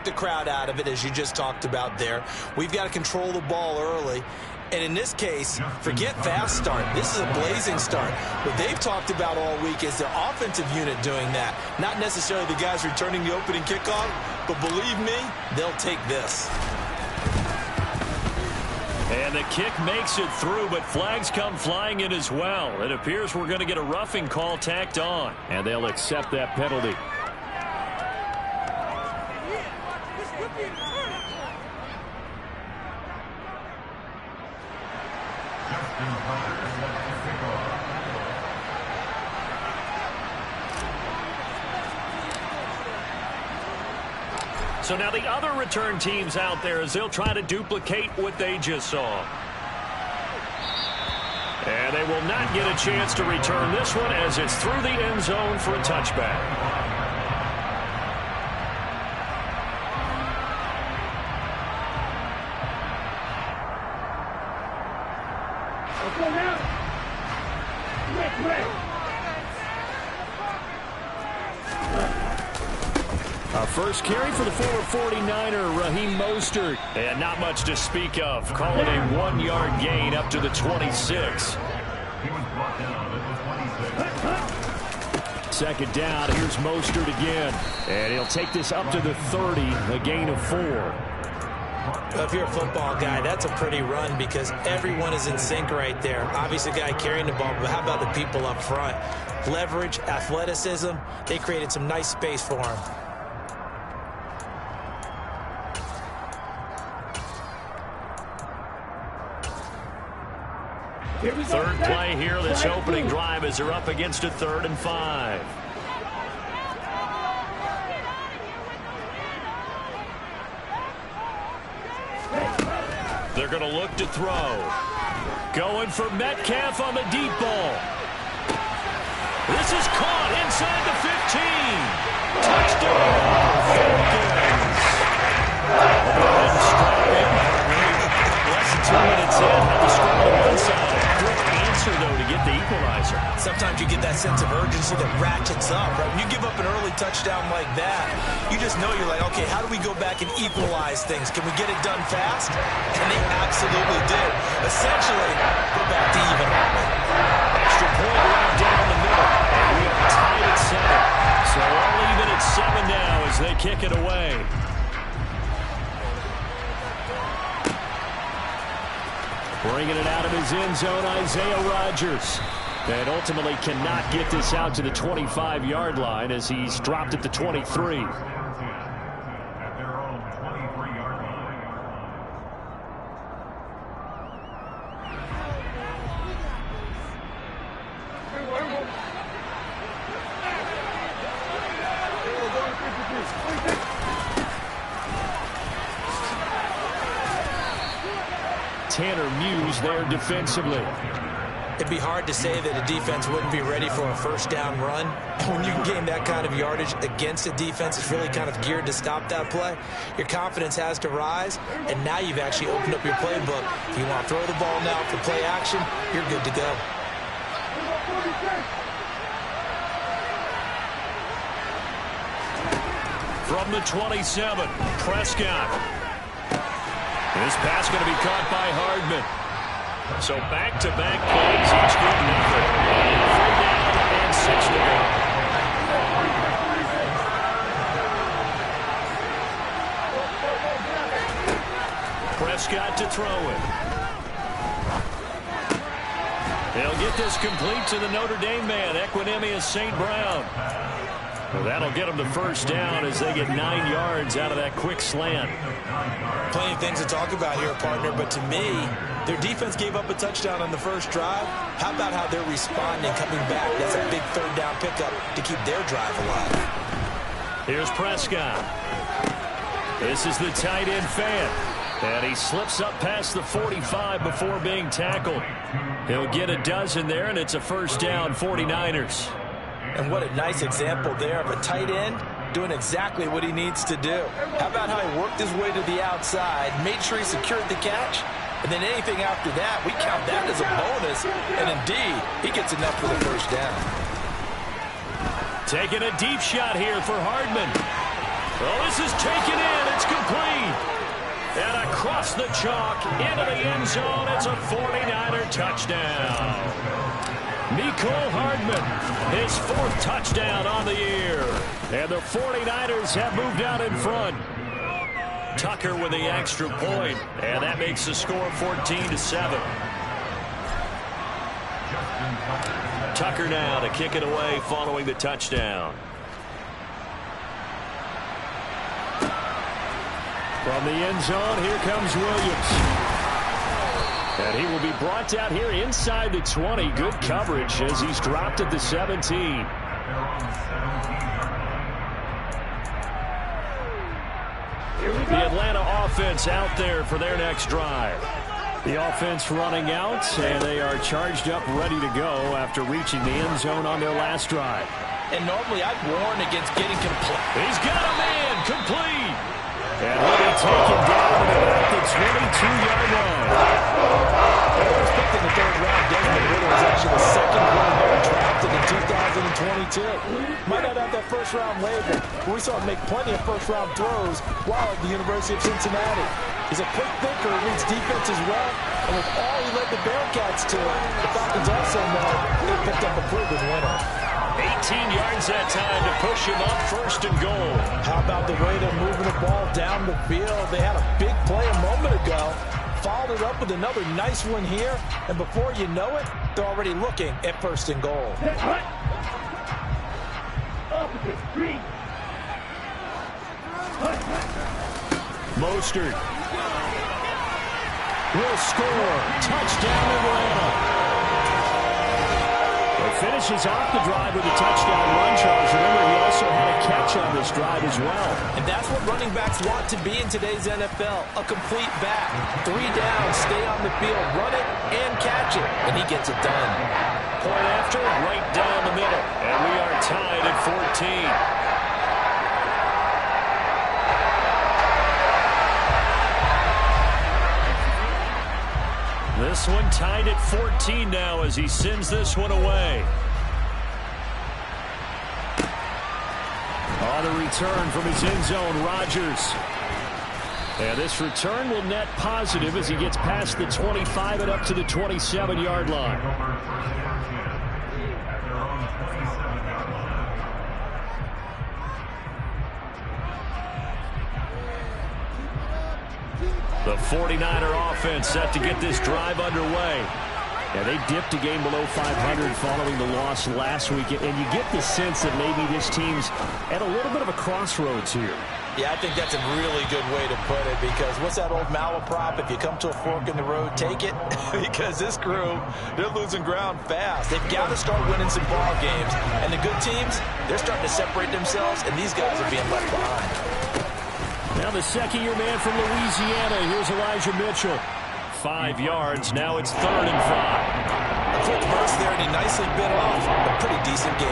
take the crowd out of it, as you just talked about there. We've got to control the ball early. And in this case, forget fast start. This is a blazing start. What they've talked about all week is their offensive unit doing that. Not necessarily the guys returning the opening kickoff, but believe me, they'll take this. And the kick makes it through, but flags come flying in as well. It appears we're going to get a roughing call tacked on, and they'll accept that penalty. So now the other return teams out there as they'll try to duplicate what they just saw. And they will not get a chance to return this one as it's through the end zone for a touchback. First carry for the former 49er, Raheem Mostert. And not much to speak of. Call it a 1-yard gain up to the 26. Second down, here's Mostert again. And he'll take this up to the 30, a gain of 4. Well, if you're a football guy, that's a pretty run because everyone is in sync right there. Obviously, the guy carrying the ball, but how about the people up front? Leverage, athleticism, they created some nice space for him. Third play here, this opening drive as they're up against a 3rd and 5. They're going to look to throw. Going for Metcalf on the deep ball. This is caught inside the 15. Touchdown, Falcons. Less than 2 minutes in, have the score on one side. Answer, though, to get the equalizer. Sometimes you get that sense of urgency that ratchets up, right? When you give up an early touchdown like that, you just know you're like, okay, how do we go back and equalize things? Can we get it done fast? And they absolutely did. Essentially, we're back to even. Extra point right down the middle. And we are tied at 7. So all even at 7 now as they kick it away. Bringing it out of his end zone, Isaiah Rodgers. And ultimately cannot get this out to the 25-yard line as he's dropped at the 23. Tanner Muse there defensively. It'd be hard to say that a defense wouldn't be ready for a first down run. When you can gain that kind of yardage against a defense that's really kind of geared to stop that play, your confidence has to rise, and now you've actually opened up your playbook. If you want to throw the ball now for play action, you're good to go. From the 27, Prescott. This pass going to be caught by Hardman. So back-to-back plays, each good nothing. 3rd down and 6 to go. Prescott to throw it. They'll get this complete to the Notre Dame man, Equanimous St. Brown. Well, that'll get them the first down as they get 9 yards out of that quick slant. Plenty of things to talk about here, partner, but to me, their defense gave up a touchdown on the first drive. How about how they're responding, coming back? That's a big 3rd down pickup to keep their drive alive. Here's Prescott. This is the tight end fan. And he slips up past the 45 before being tackled. He'll get a dozen there, and it's a first down, 49ers. And what a nice example there of a tight end doing exactly what he needs to do. How about how he worked his way to the outside, made sure he secured the catch, and then anything after that, we count that as a bonus. And indeed, he gets enough for the first down. Taking a deep shot here for Hardman. Well, this is taken in. It's across the chalk, into the end zone. It's a 49er touchdown. Mecole Hardman, his 4th touchdown on the year. And the 49ers have moved out in front. Tucker with the extra point, and that makes the score 14-7. Tucker now to kick it away following the touchdown. From the end zone, here comes Williams. And he will be brought down here inside the 20. Good coverage as he's dropped at the 17. The Atlanta offense out there for their next drive. The offense running out, and they are charged up, ready to go after reaching the end zone on their last drive. And normally I'd warn against getting complete. He's got a man complete. And he'll be taken down at about the 22-yard line. I was picked in the 3rd round. Desmond Ridder was actually the 2nd running back drafted in 2022. Might not have that first-round label, but we saw him make plenty of first-round throws while at the University of Cincinnati. He's a quick thinker, reads defense as well, and with all he led the Bearcats to, the Falcons also know they picked up a proven winner. 18 yards that time to push him up 1st and goal. How about the way they're moving the ball down the field? They had a big play a moment ago. Followed it up with another nice one here. And before you know it, they're already looking at 1st and goal. Mostert will score. Touchdown Atlanta. Finishes off the drive with a touchdown run, Charles. Remember, he also had a catch on this drive as well. And that's what running backs want to be in today's NFL, a complete back. 3 down, stay on the field, run it, and catch it. And he gets it done. Point after, right down the middle. And we are tied at 14. This one tied at 14 now as he sends this one away. On the return from his end zone, Rodgers. And this return will net positive as he gets past the 25 and up to the 27-yard line. The 49er offense set to get this drive underway. Yeah, they dipped a game below 500 following the loss last week, and you get the sense that maybe this team's at a little bit of a crossroads here. Yeah, I think that's a really good way to put it, because what's that old malaprop? If you come to a fork in the road, take it. Because this crew, they're losing ground fast. They've got to start winning some ball games. And the good teams, they're starting to separate themselves, and these guys are being left behind. Now the 2nd-year man from Louisiana, here's Elijah Mitchell. 5 yards, now it's 3rd and 5. A quick burst there, and he nicely bit off a pretty decent gain.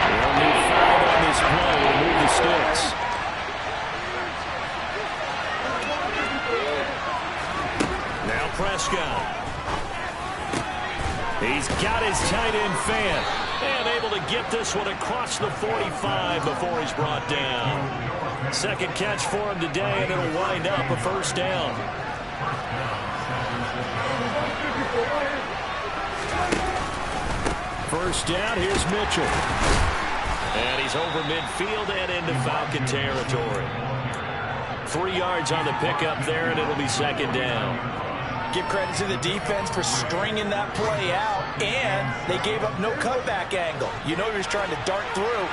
They'll need 5 on this play to move the sticks. Now Prescott. He's got his tight end fan. And able to get this one across the 45 before he's brought down. 2nd catch for him today, and it'll wind up a 1st down. First down, here's Mitchell. And he's over midfield and into Falcon territory. 3 yards on the pickup there, and it'll be 2nd down. Give credit to the defense for stringing that play out, and they gave up no cutback angle. You know he was trying to dart through.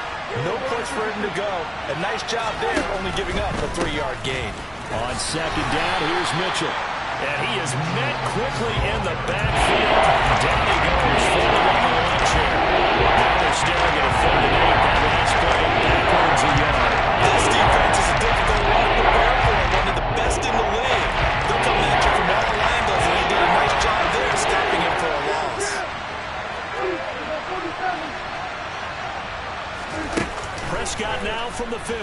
No place for him to go. A nice job there, only giving up a 3-yard gain. On 2nd down, here's Mitchell. And he is met quickly in the backfield. Down he goes, folded on the launch here. Now they're staring at a 3rd and 8. That last play backwards a yard. This defense is a difficult one to prepare for. One of the best in the league. They'll come at you from all angles, and they did a nice job there stopping him for a loss. Prescott now from the 50.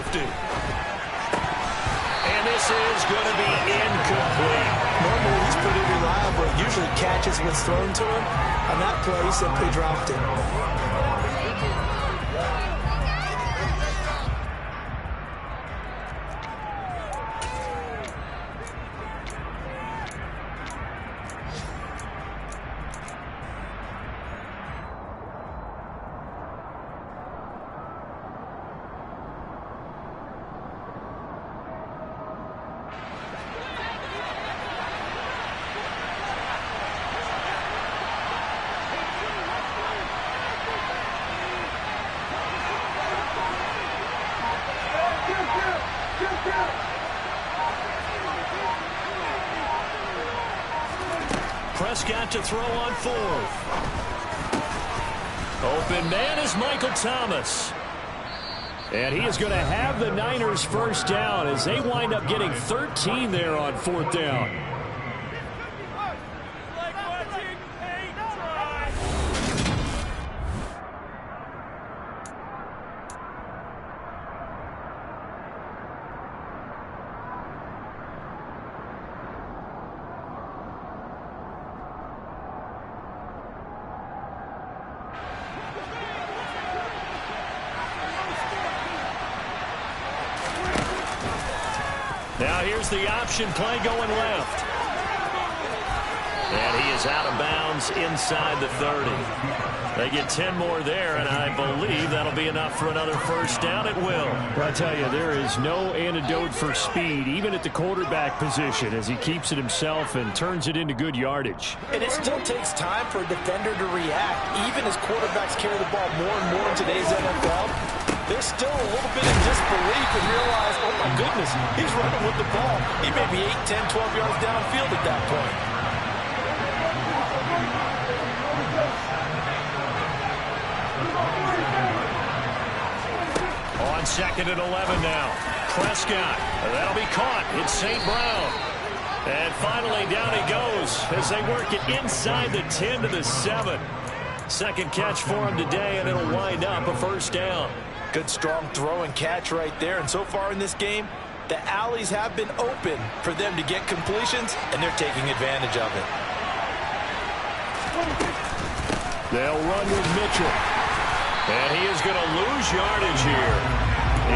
And this is going to be incomplete. Normally he's pretty reliable. Usually catches what's thrown to him. On that play, he simply dropped it. Prescott to throw on fourth. Open man is Michael Thomas. And he is going to have the Niners first down as they wind up getting 13 there on fourth down. Now here's the option play going left. And he is out of bounds inside the 30. They get 10 more there, and I believe that'll be enough for another first down. It will. Well, I tell you, there is no antidote for speed, even at the quarterback position, as he keeps it himself and turns it into good yardage. And it still takes time for a defender to react. Even as quarterbacks carry the ball more and more in today's NFL, there's still a little bit of disbelief and realize, oh my goodness, he's running with the ball. He may be 8, 10, 12 yards downfield at that point. On second and 11 now. Prescott. That'll be caught. It's St. Brown. And finally down he goes as they work it inside the 10 to the 7. Second catch for him today, and it'll wind up a first down. Good strong throw and catch right there. And so far in this game, the alleys have been open for them to get completions, and they're taking advantage of it. They'll run with Mitchell. And he is going to lose yardage here.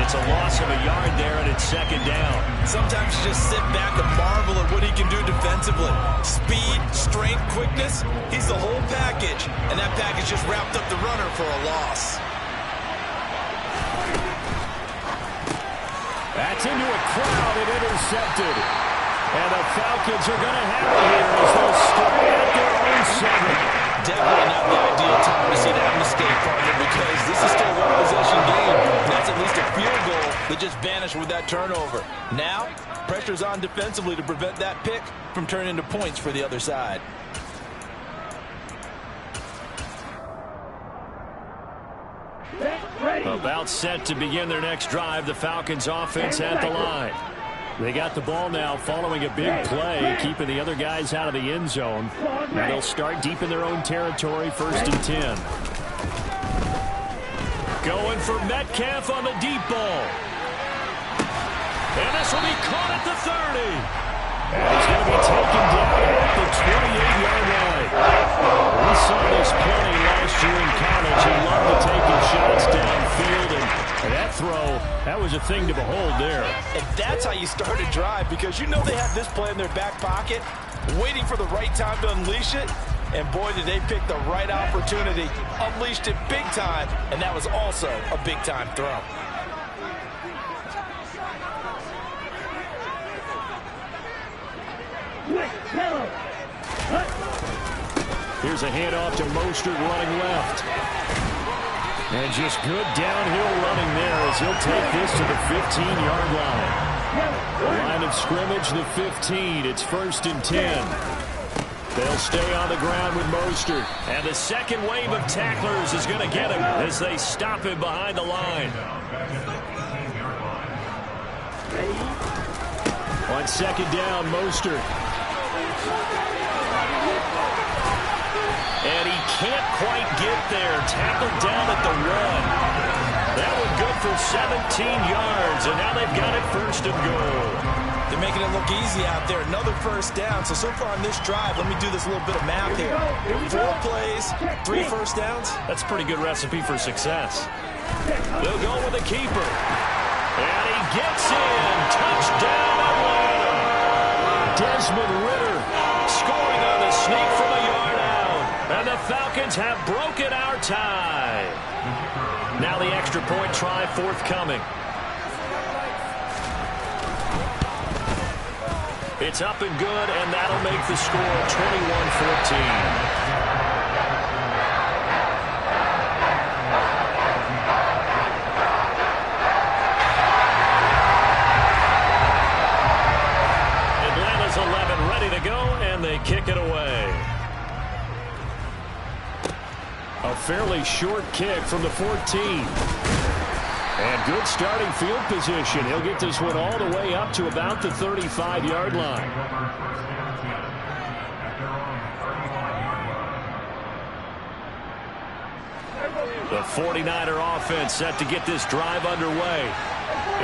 It's a loss of a yard there, and it's second down. Sometimes you just sit back and marvel at what he can do defensively. Speed, strength, quickness, he's the whole package. And that package just wrapped up the runner for a loss. That's into a crowd and intercepted. And the Falcons are going to have it here as they'll start at their own 7. Definitely not the ideal time to see that mistake, partner, because this is still a one-possession game. That's at least a field goal that just vanished with that turnover. Now, pressure's on defensively to prevent that pick from turning into points for the other side. About set to begin their next drive, the Falcons offense at the line. They got the ball now following a big play, keeping the other guys out of the end zone. Now they'll start deep in their own territory, first and 10. Going for Metcalf on the deep ball. And this will be caught at the 30. And he's going to be taken down at the 28-yard line. We saw this plenty last year in college. He loved to taking shots downfield, and that throw, that was a thing to behold there. And that's how you start a drive, because you know they have this play in their back pocket, waiting for the right time to unleash it. And boy, did they pick the right opportunity, unleashed it big time, and that was also a big-time throw. Here's a handoff to Mostert running left. And just good downhill running there as he'll take this to the 15-yard line. Line of scrimmage, the 15. It's first and 10. They'll stay on the ground with Mostert. And the second wave of tacklers is going to get him as they stop him behind the line. On second down, Mostert. And he can't quite get there. Tackled down at the 1. That one good for 17 yards, and now they've got it first and goal. They're making it look easy out there. Another first down. So far on this drive, let me do this little bit of math here. 4 plays, 3 first downs. That's a pretty good recipe for success. They'll go with the keeper. And he gets in. Touchdown, Atlanta. Desmond Ridder scoring on the sneak from a yard out. And the Falcons have broken our tie. Now the extra point try forthcoming. It's up and good, and that'll make the score 21-14. Atlanta's 11 ready to go, and they kick it away. A fairly short kick from the 14. And good starting field position. He'll get this one all the way up to about the 35-yard line. The 49er offense set to get this drive underway.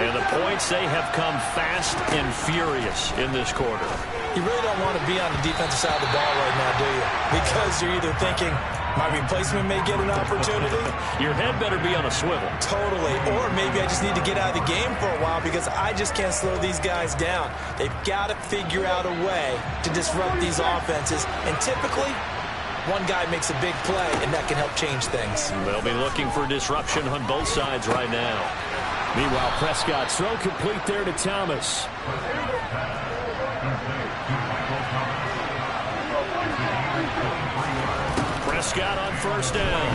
And the points, they have come fast and furious in this quarter. You really don't want to be on the defensive side of the ball right now, do you? Because you're either thinking, my replacement may get an opportunity. Your head better be on a swivel. Totally. Or maybe I just need to get out of the game for a while because I just can't slow these guys down. They've got to figure out a way to disrupt these offenses. And typically, one guy makes a big play, and that can help change things. They'll be looking for disruption on both sides right now. Meanwhile, Prescott's throw complete there to Thomas. Prescott on first down.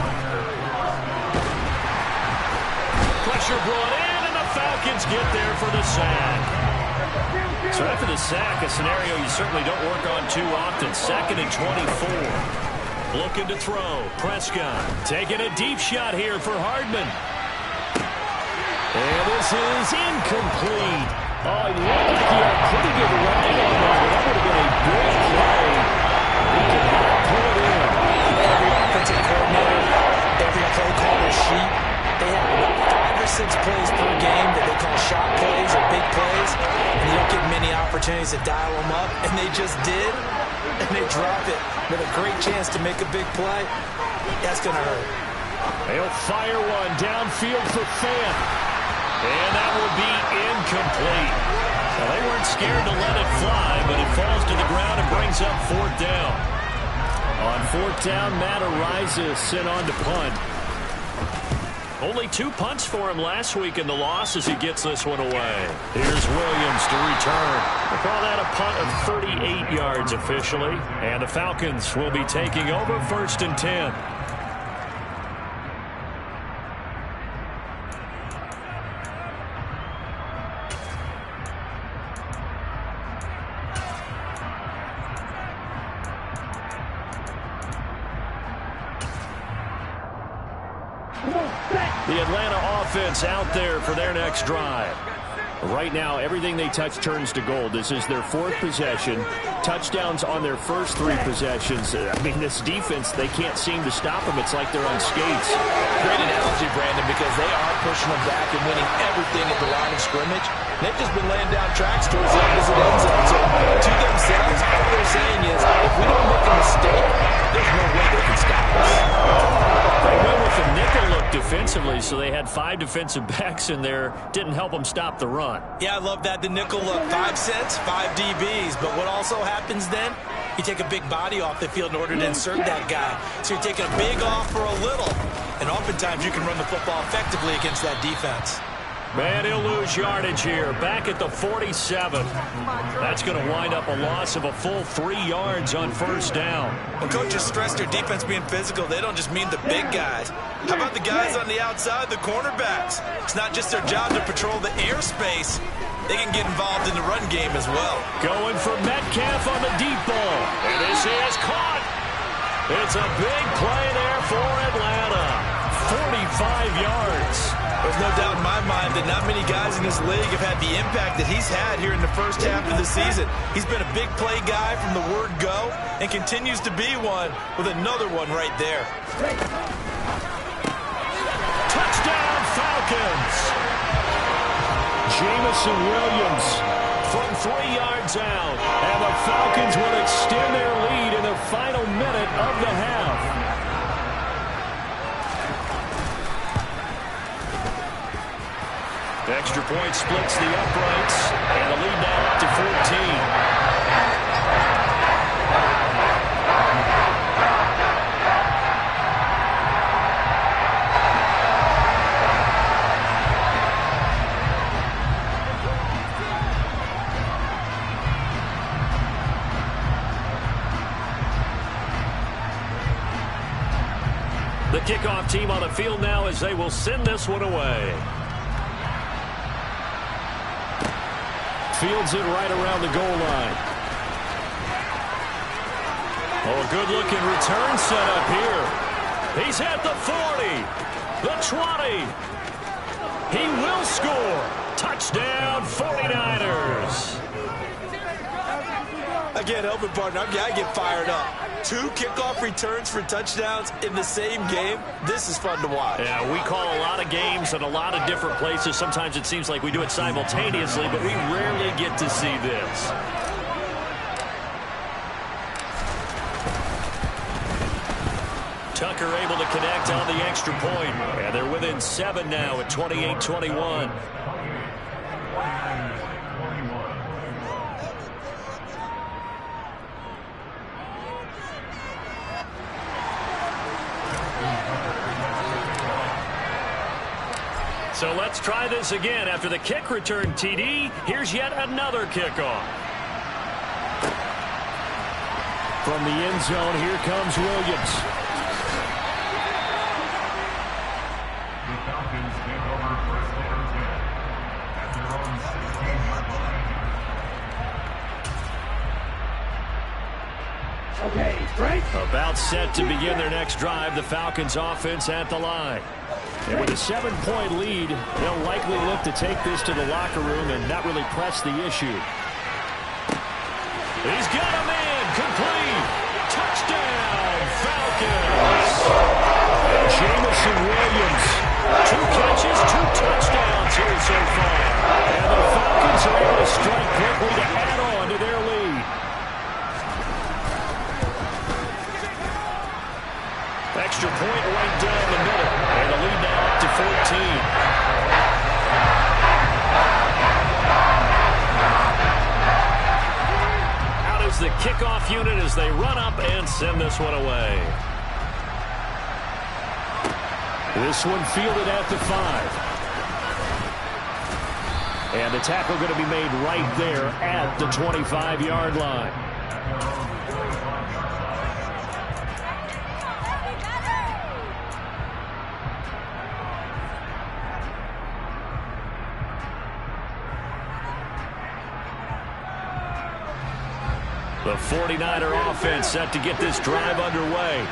Pressure brought in, and the Falcons get there for the sack. So after the sack, a scenario you certainly don't work on too often. 2nd and 24. Looking to throw. Prescott taking a deep shot here for Hardman. And this is incomplete. Oh, he looked like he had a pretty good ride on that. That would have been a big play. He could not pull it in. Every offensive coordinator, every play caller sheet, they have about 5 or 6 plays per game that they call shot plays or big plays. And you don't get many opportunities to dial them up. And they just did. And they drop it with a great chance to make a big play. That's going to hurt. They'll fire one downfield for Fant. And that will be incomplete. Now, they weren't scared to let it fly, but it falls to the ground and brings up 4th down. On 4th down, Matt Araiza sent on to punt. Only 2 punts for him last week in the loss as he gets this one away. Here's Williams to return. We'll call that a punt of 38 yards officially. And the Falcons will be taking over 1st and 10. The Atlanta offense out there for their next drive. Right now, everything they touch turns to gold. This is their 4th possession. Touchdowns on their first 3 possessions. I mean, this defense, they can't seem to stop them. It's like they're on skates. Great analogy, Brandon, because they are pushing them back and winning everything at the line of scrimmage. They've just been laying down tracks towards the opposite end zone. So to themselves, all they're saying is, if we don't make a mistake, there's no way they can stop us. They went with the nickel look defensively, so they had 5 defensive backs in there. Didn't help them stop the run. Yeah, I love that. The nickel look, 5 cents, 5 DBs. But what also happens then, you take a big body off the field in order to insert that guy. So you're taking a big off for a little. And oftentimes you can run the football effectively against that defense. Man, he'll lose yardage here. Back at the 47. That's going to wind up a loss of a full 3 yards on first down. When coaches stress their defense being physical, they don't just mean the big guys. How about the guys on the outside, the cornerbacks? It's not just their job to patrol the airspace. They can get involved in the run game as well. Going for Metcalf on the deep ball. And this is caught. It's a big play there for Atlanta. 45 yards. There's no doubt in my mind that not many guys in this league have had the impact that he's had here in the first half of the season. He's been a big play guy from the word go and continues to be one with another one right there. Touchdown, Falcons. Jamison Williams from 3 yards out. And the Falcons will extend their lead in the final minute of the half. The extra point splits the uprights, and the lead now up to 14. The kickoff team on the field now as they will send this one away. Fields it right around the goal line. Oh, a good-looking return set up here. He's at the 40, the 20. He will score. Touchdown, 49ers. I can't help it, partner. I get fired up. 2 kickoff returns for touchdowns in the same game. This is fun to watch. Yeah, we call a lot of games in a lot of different places. Sometimes it seems like we do it simultaneously, but we rarely get to see this. Tucker able to connect on the extra point. And they're within 7 now at 28-21. So let's try this again. After the kick return TD, here's yet another kickoff. From the end zone, here comes Williams. The Falcons take over first and 10 at their own 16-yard line. Okay, straight. About set to begin their next drive. The Falcons offense at the line. And with a 7-point lead, they'll likely look to take this to the locker room and not really press the issue. He's got a man, complete. Touchdown, Falcons. Jamison Williams, 2 catches, 2 touchdowns here so far. And the Falcons are able to strike quickly to add on to their lead. Extra point right down the middle. And the lead now up to 14. Out is the kickoff unit as they run up and send this one away. This one fielded at the 5. And the tackle going to be made right there at the 25-yard line. The 49er offense set to get this drive underway.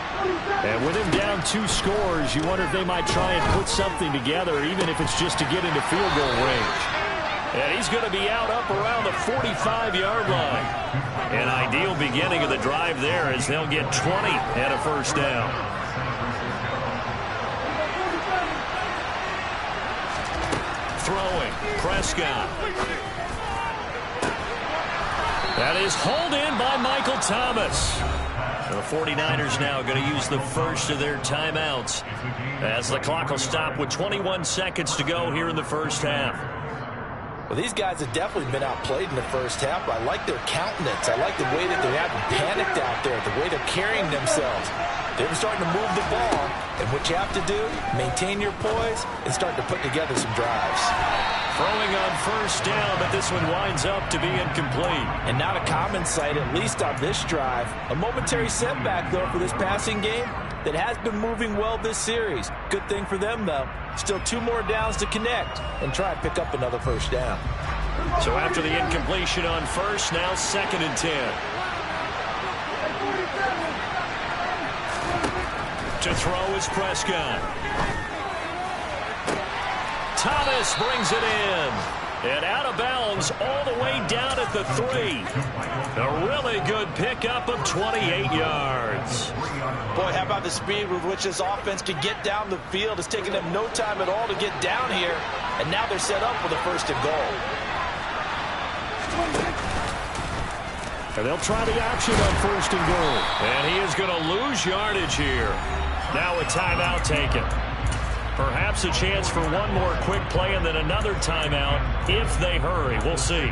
And with him down 2 scores, you wonder if they might try and put something together, even if it's just to get into field goal range. And he's going to be out up around the 45-yard line. An ideal beginning of the drive there as they'll get 20 and a first down. Throwing, Prescott. That is hauled in by Michael Thomas. The 49ers now going to use the first of their timeouts as the clock will stop with 21 seconds to go here in the first half. Well, these guys have definitely been outplayed in the first half. I like their countenance. I like the way that they haven't panicked out there, the way they're carrying themselves. They're starting to move the ball, and what you have to do, maintain your poise and start to put together some drives. Throwing on first down, but this one winds up to be incomplete. And not a common sight, at least on this drive. A momentary setback, though, for this passing game that has been moving well this series. Good thing for them, though. Still 2 more downs to connect and try and pick up another first down. So after the incompletion on first, now 2nd and 10. To throw is Prescott. Thomas brings it in. And out of bounds all the way down at the 3. A really good pickup of 28 yards. Boy, how about the speed with which this offense can get down the field? It's taken them no time at all to get down here. And now they're set up for the 1st and goal. And they'll try the action on 1st and goal. And he is going to lose yardage here. Now a timeout taken. Perhaps a chance for one more quick play and then another timeout if they hurry. We'll see.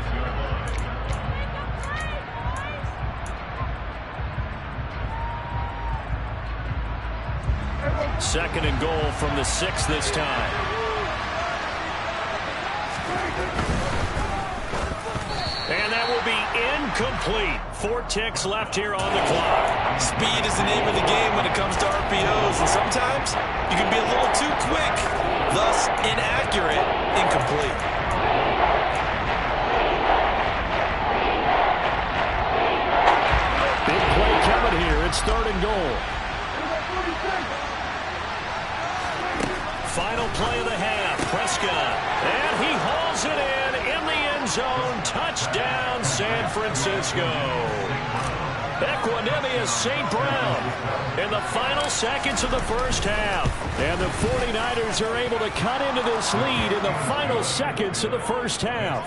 Second and goal from the 6 this time. And that will be incomplete. 4 ticks left here on the clock. Speed is the name of the game when it comes to RPOs, and sometimes you can be a little too quick, thus inaccurate, incomplete. Big play coming here. It's 3rd and goal. Final play of the half. Prescott. And he hauls it in the end zone. Touchdown, San Francisco. Equanimous St. Brown in the final seconds of the first half. And the 49ers are able to cut into this lead in the final seconds of the first half.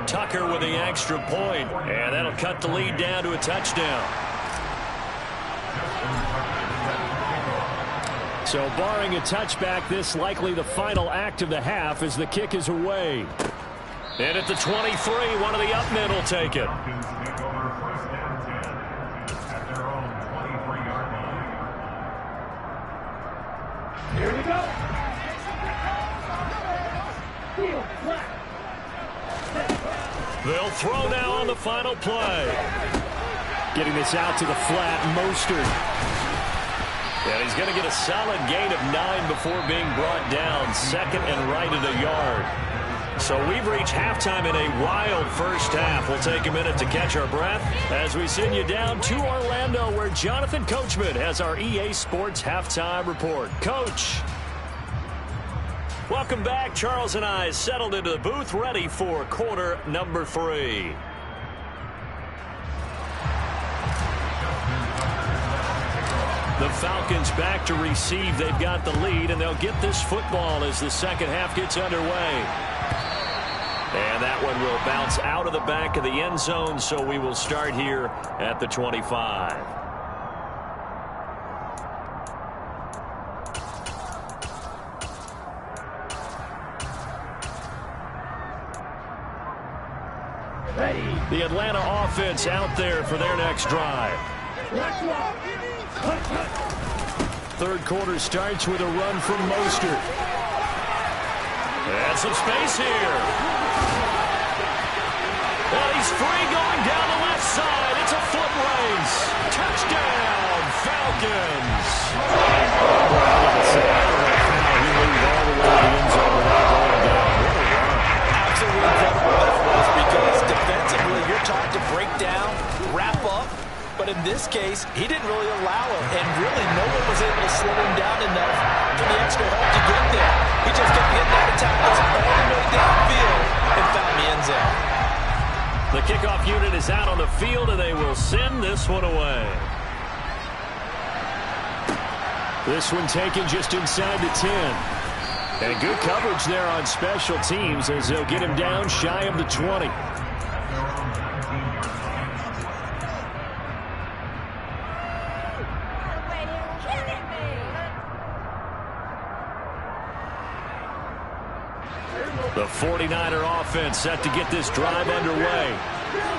Tucker with the extra point. And that'll cut the lead down to a touchdown. So barring a touchback, this likely the final act of the half as the kick is away. And at the 23, one of the up men will take it. Here we go. They'll throw now on the final play. Getting this out to the flat, Mostert. And he's going to get a solid gain of 9 before being brought down. 2nd and right at a yard. So we've reached halftime in a wild first half. We'll take a minute to catch our breath as we send you down to Orlando, where Jonathan Coachman has our EA Sports halftime report. Coach. Welcome back. Charles and I settled into the booth, ready for quarter number 3. The Falcons back to receive. They've got the lead, and they'll get this football as the second half gets underway. And that one will bounce out of the back of the end zone, so we will start here at the 25. The Atlanta offense out there for their next drive. Third quarter starts with a run from Mostert. And some space here. And he's free going down the left side. It's a foot race. Touchdown, Falcons. Absolutely incredible that was, because defensively you're taught to break down, wrap up. But in this case, he didn't really allow it, and really no one was able to slow him down enough for the extra help to get there. He just kept getting out of tackles all the way downfield and found the end zone. The kickoff unit is out on the field, and they will send this one away. This one taken just inside the 10. And good coverage there on special teams as they'll get him down shy of the 20. The 49er offense set to get this drive underway.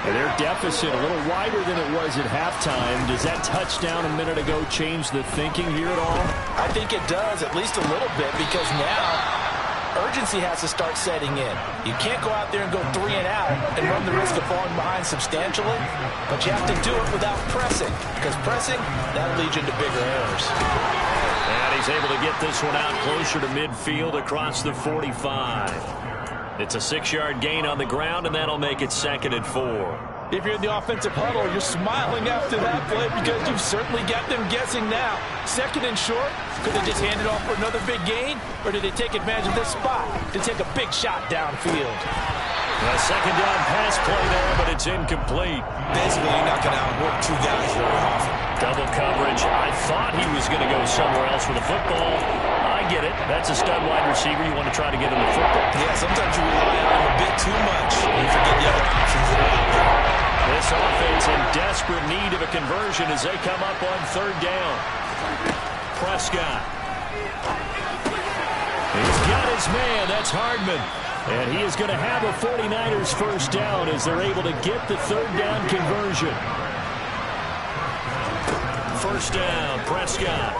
And their deficit a little wider than it was at halftime. Does that touchdown a minute ago change the thinking here at all? I think it does, at least a little bit, because now urgency has to start setting in. You can't go out there and go 3 and out and run the risk of falling behind substantially, but you have to do it without pressing, because pressing, that'll lead you into bigger errors. And he's able to get this one out closer to midfield across the 45. It's a 6-yard gain on the ground, and that'll make it 2nd and 4. If you're in the offensive huddle, you're smiling after that play because you've certainly got them guessing now. 2nd and short, could they just hand it off for another big gain, or did they take advantage of this spot to take a big shot downfield? A 2nd down pass play there, but it's incomplete. Basically, you're not going to outwork 2 guys very often. Double coverage. I thought he was going to go somewhere else with the football. I get it. That's a stud wide receiver. You want to try to get him the football. Yeah, sometimes you rely on him a bit too much. You forget the other options that are out there. This offense in desperate need of a conversion as they come up on third down. Prescott. He's got his man. That's Hardman. And he is going to have a 49ers first down as they're able to get the third down conversion. First down, Prescott.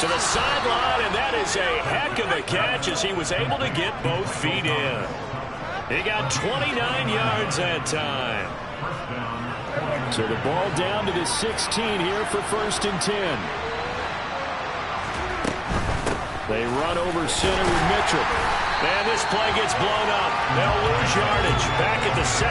To the sideline, and that is a heck of a catch as he was able to get both feet in. He got 29 yards that time. So the ball down to the 16 here for 1st and 10. They run over center with Mitchell. And this play gets blown up. They'll lose yardage back at the 17.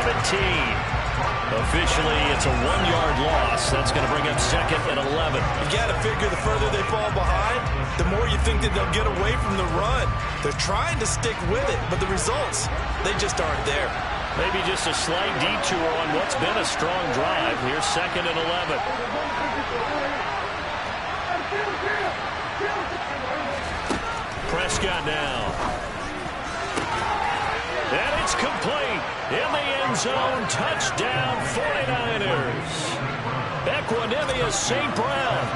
Officially, it's a 1-yard loss. That's going to bring up 2nd and 11. You got to figure the further they fall behind, the more you think that they'll get away from the run. They're trying to stick with it, but the results, they just aren't there. Maybe just a slight detour on what's been a strong drive. Here's 2nd and 11. Prescott now. And it's complete. In the end zone, touchdown 49ers. Equanimous St. Brown.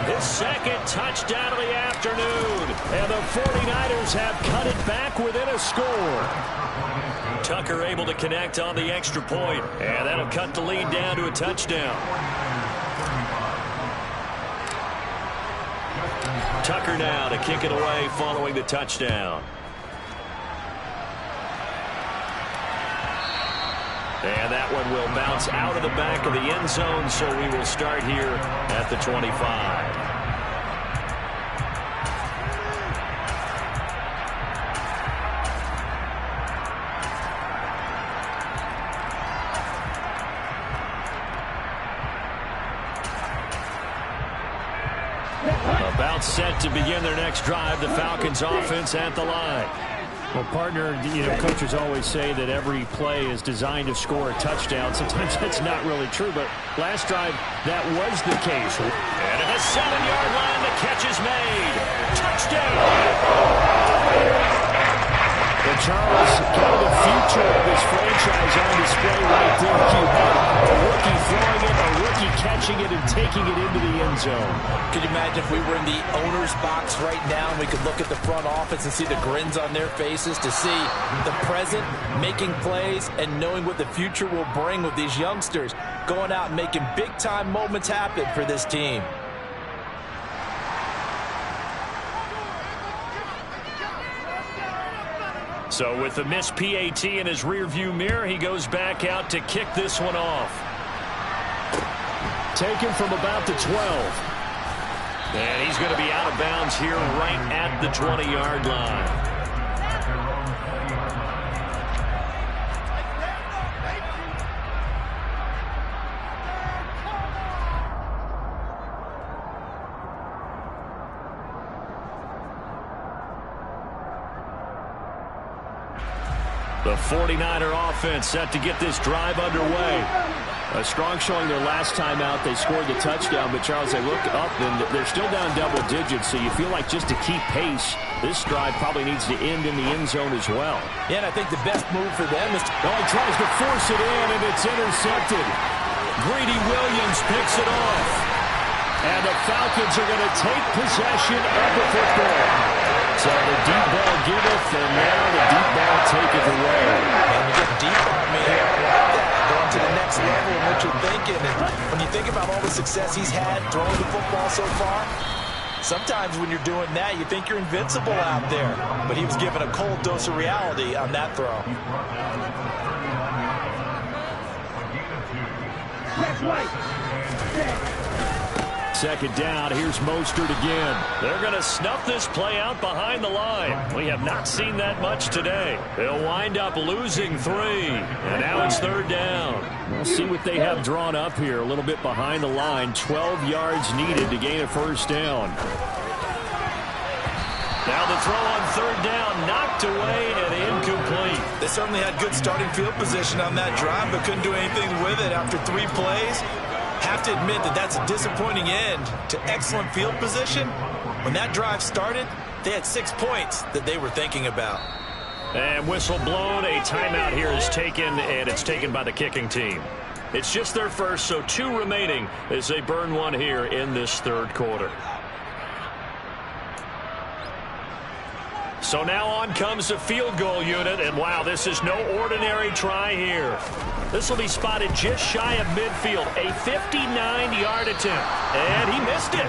His 2nd touchdown of the afternoon. And the 49ers have cut it back within a score. Tucker able to connect on the extra point. And that'll cut the lead down to a touchdown. Tucker now to kick it away following the touchdown. And that one will bounce out of the back of the end zone, so we will start here at the 25. About set to begin their next drive, the Falcons offense at the line. Well, partner, coaches always say that every play is designed to score a touchdown. Sometimes that's not really true, but last drive, that was the case. And at the 7-yard line, the catch is made. Touchdown! But Charles, kind of the future of this franchise on display right there. You have a rookie throwing it, a rookie catching it, and taking it into the end zone. Could you imagine if we were in the owner's box right now and we could look at the front office and see the grins on their faces, to see the present making plays and knowing what the future will bring with these youngsters going out and making big-time moments happen for this team. So with the missed PAT in his rearview mirror, he goes back out to kick this one off. Taken from about the 12. And he's going to be out of bounds here right at the 20-yard line. The 49er offense set to get this drive underway. A strong showing their last time out. They scored the touchdown, but Charles, they look up and they're still down double digits, so you feel like just to keep pace, this drive probably needs to end in the end zone as well. Yeah, and I think the best move for them is to... Oh, he tries to force it in, and it's intercepted. Greedy Williams picks it off. And the Falcons are going to take possession of the football. So the deep ball giveth, and now the deep ball taketh away. And you get deep on me here. I like that. Going to the next level of what you're thinking. And when you think about all the success he's had throwing the football so far, sometimes when you're doing that, you think you're invincible out there. But he was given a cold dose of reality on that throw. Second down, here's Mostert again. They're going to snuff this play out behind the line. We have not seen that much today. They'll wind up losing 3. And now it's third down. We'll see what they have drawn up here. A little bit behind the line. 12 yards needed to gain a first down. Now the throw on third down, knocked away and incomplete. They certainly had good starting field position on that drive, but couldn't do anything with it after 3 plays. Have to admit that that's a disappointing end to excellent field position. When that drive started, they had 6 points that they were thinking about. And whistle blown. A timeout here is taken, and it's taken by the kicking team. It's just their first, so 2 remaining as they burn one here in this third quarter. So now on comes the field goal unit, and wow, this is no ordinary try here. This will be spotted just shy of midfield, a 59-yard attempt, and he missed it.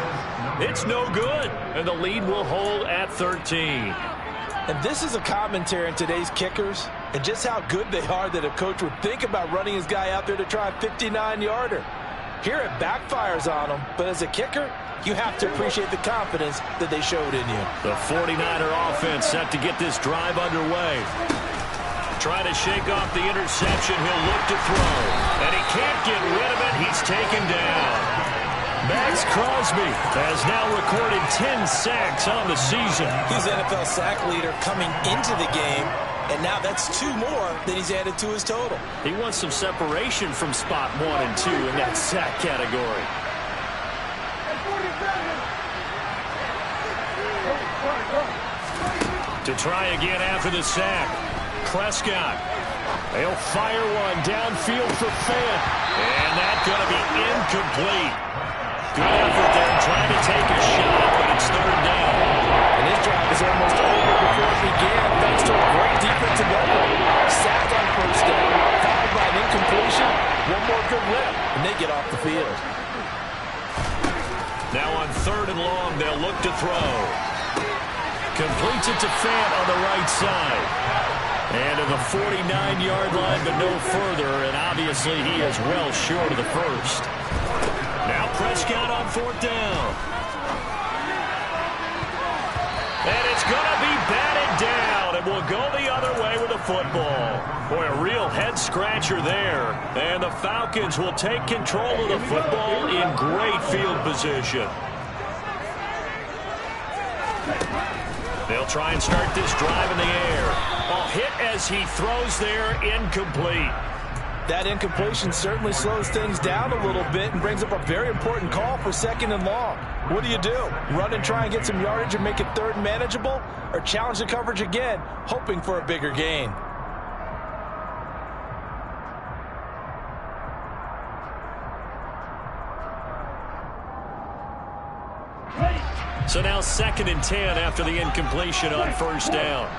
It's no good, and the lead will hold at 13. And this is a commentary on today's kickers and just how good they are that a coach would think about running his guy out there to try a 59-yarder. Here it backfires on him, but as a kicker, you have to appreciate the confidence that they showed in you. The 49er offense set to get this drive underway. Trying to shake off the interception. He'll look to throw. And he can't get rid of it. He's taken down. Max Crosby has now recorded 10 sacks on the season. He's NFL sack leader coming into the game, and now that's 2 more that he's added to his total. He wants some separation from spot 1 and 2 in that sack category. To try again after the sack. Prescott. He'll fire one downfield for Fant. And that's going to be incomplete. Good effort there trying to take a shot, but it's third down. And his drive is almost over before it began, thanks to a great defensive effort. Sacked on first down, followed by an incompletion. One more good rip, and they get off the field. Now on 3rd and long, they'll look to throw. Completes it to Fant on the right side. And to the 49-yard line, but no further, and obviously he is well short of the first. Now Prescott on 4th down. And it's going to be batted down, and will go the other way with the football. Boy, a real head-scratcher there. And the Falcons will take control of the football in great field position. They'll try and start this drive in the air. A hit as he throws there, incomplete. That incompletion certainly slows things down a little bit and brings up a very important call for 2nd and long. What do? Run and try and get some yardage and make it 3rd and manageable? Or challenge the coverage again, hoping for a bigger gain? So now 2nd and 10 after the incompletion on 1st down.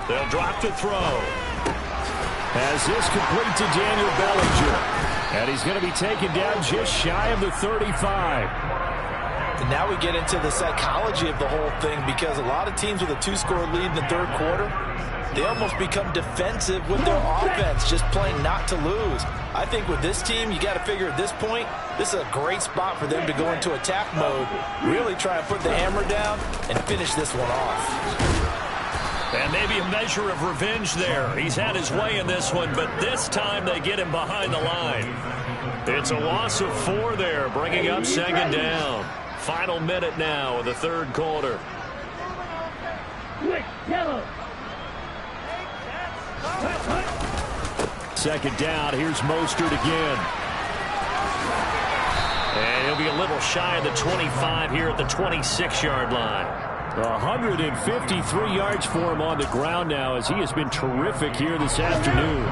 They'll drop to throw. As this complete to Daniel Bellinger. And he's going to be taken down just shy of the 35. And now we get into the psychology of the whole thing, because a lot of teams with a 2-score lead in the 3rd quarter, they almost become defensive with their offense, just playing not to lose. I think with this team, you got to figure at this point, this is a great spot for them to go into attack mode, really try and put the hammer down and finish this one off. And maybe a measure of revenge there. He's had his way in this one, but this time they get him behind the line. It's a loss of 4 there, bringing up 2nd down. Final minute now of the 3rd quarter. Quick, yellow. 2nd down. Here's Mostert again. And he'll be a little shy of the 25 here at the 26-yard line. 153 yards for him on the ground now, as he has been terrific here this afternoon.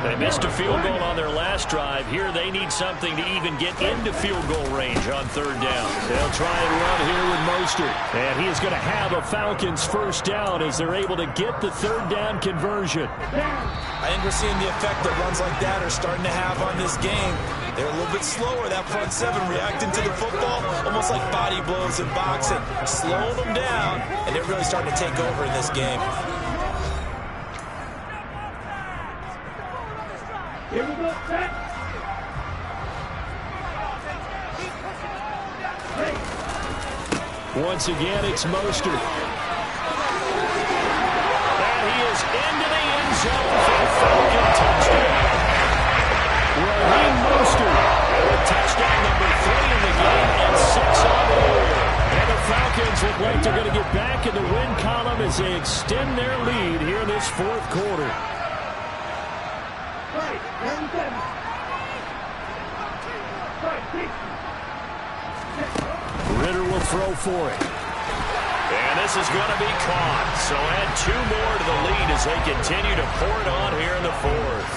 They missed a field goal on their last drive. Here they need something to even get into field goal range on 3rd down. They'll try and run here with Mostert. And he is going to have a Falcons 1st down as they're able to get the 3rd down conversion. I think we're seeing the effect that runs like that are starting to have on this game. They're a little bit slower, that front 7, reacting to the football, almost like body blows in boxing. Slowing them down, and they're really starting to take over in this game. Here we go, set. Once again, it's Mostert. And he is into the end zone for a Falcon touchdown. Raheem Mostert with touchdown number 3 in the game and 6 on the year. And the Falcons look like they're going to get back in the win column as they extend their lead here in this 4th quarter. Right, 77. Right, 6. Ritter will throw for it. And this is going to be caught. So add 2 more to the lead as they continue to pour it on here in the fourth.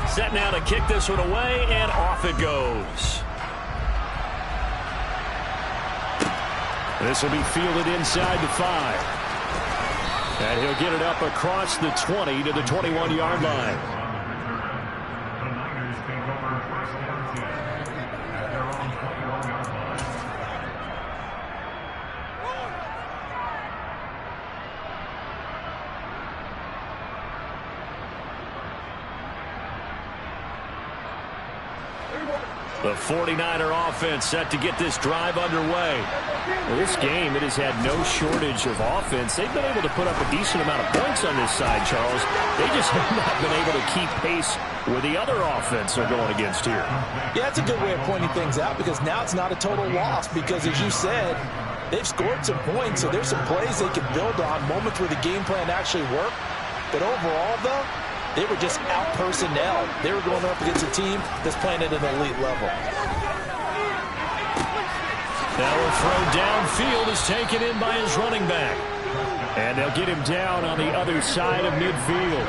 Set now to kick this one away, and off it goes. This will be fielded inside the 5. And he'll get it up across the 20 to the 21-yard line. The 49er offense set to get this drive underway. This game, it has had no shortage of offense. They've been able to put up a decent amount of points on this side, Charles. They just have not been able to keep pace with the other offense they're going against here. Yeah, that's a good way of pointing things out because now it's not a total loss because, as you said, they've scored some points, so there's some plays they can build on, moments where the game plan actually worked. But overall, though, they were just out-personnel. They were going up against a team that's playing at an elite level. Now a throw downfield is taken in by his running back. And they'll get him down on the other side of midfield.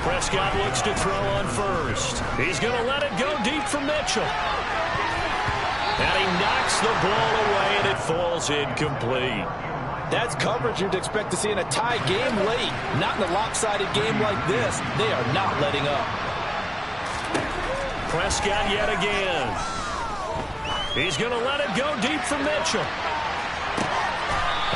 Prescott looks to throw on first. He's going to let it go deep for Mitchell. And he knocks the ball away, and it falls incomplete. That's coverage you'd expect to see in a tie game late. Not in a lopsided game like this. They are not letting up. Prescott yet again. He's going to let it go deep for Mitchell.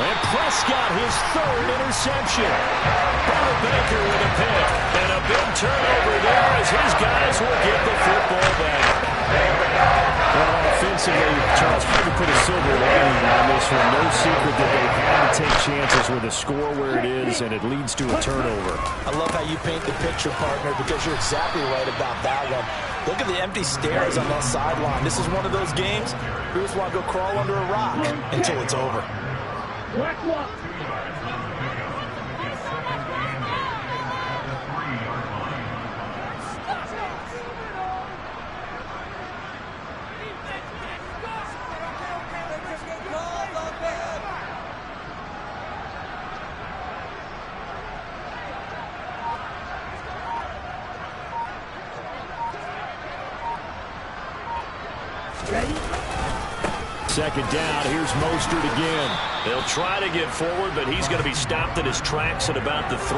And Prescott, his 3rd interception. Brother Baker with a pick. And a big turnover there as his guys will get the football back. Well, offensively, Charles, hard to put a silver lining on this one. No secret that they've had to take chances with a score where it is, and it leads to a turnover. I love how you paint the picture, partner, because you're exactly right about that one. Look at the empty stares on that sideline. This is one of those games you just want to go crawl under a rock until it's over. Second down, here's Mostert again. They'll try to get forward, but he's going to be stopped in his tracks at about the 3.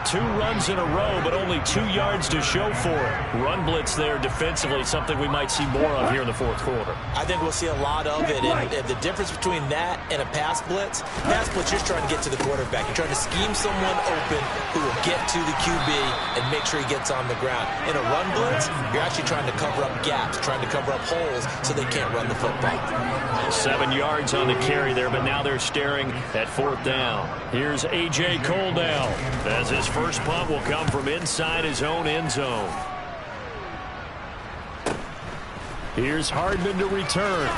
2 runs in a row, but only 2 yards to show for it. Run blitz there defensively, something we might see more of here in the fourth quarter. I think we'll see a lot of it. And the difference between that and a pass blitz, you're just trying to get to the quarterback. You're trying to scheme someone open who will get to the QB and make sure he gets on the ground. In a run blitz, you're actually trying to cover up gaps, trying to cover up holes so they can't run the football. 7 yards on the carry there, but now they're staring at 4th down. Here's A.J. Cole now as his first punt will come from inside his own end zone. Here's Hardman to return.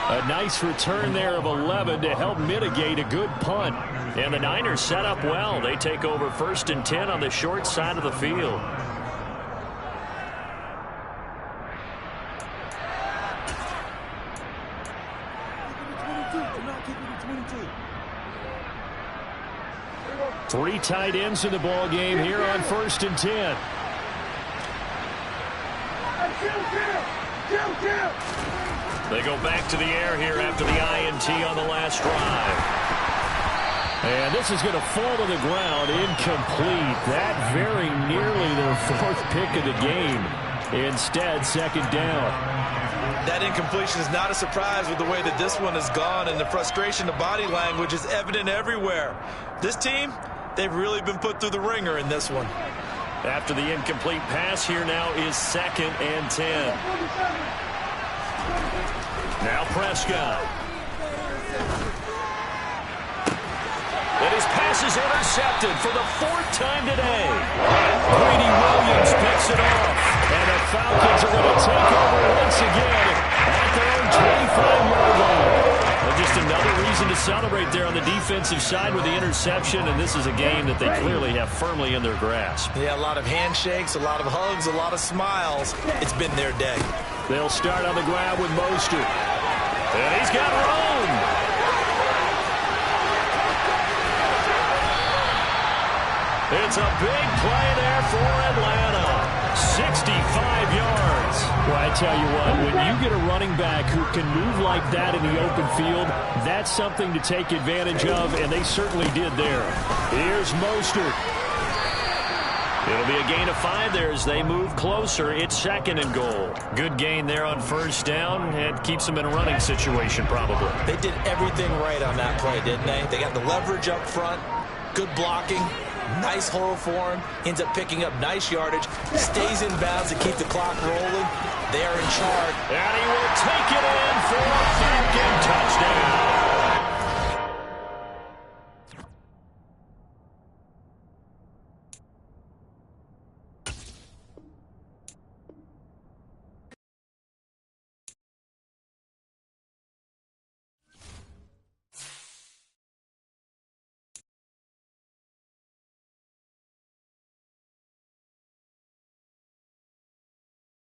A nice return there of 11 to help mitigate a good punt. And the Niners set up well. They take over 1st and 10 on the short side of the field. Three tight ends in the ball game here on 1st and 10. They go back to the air here after the INT on the last drive. And this is going to fall to the ground, incomplete. That very nearly their 4th pick of the game. Instead, 2nd down. That incompletion is not a surprise with the way that this one has gone, and the frustration, the body language is evident everywhere. This team, they've really been put through the ringer in this one. After the incomplete pass, here now is 2nd and 10. Now Prescott. And he His pass is intercepted for the 4th time today. Greedy Williams picks it off. And the Falcons are going to take over once again at their own 25-yard line. Well, just another reason to celebrate there on the defensive side with the interception, and this is a game that they clearly have firmly in their grasp. Yeah, a lot of handshakes, a lot of hugs, a lot of smiles. It's been their day. They'll start on the ground with Mostert. And he's got room. It's a big play there for Atlanta. 65 yards. Well, I tell you what, when you get a running back who can move like that in the open field, that's something to take advantage of, and they certainly did there. Here's Mostert. It'll be a gain of 5 there as they move closer. It's 2nd and goal. Good gain there on 1st down. It keeps them in a running situation probably. They did everything right on that play, didn't they? They got the leverage up front, good blocking, nice hole for him, ends up picking up nice yardage, stays in bounds to keep the clock rolling. They are in charge. And he will take it in for a Falcon touchdown.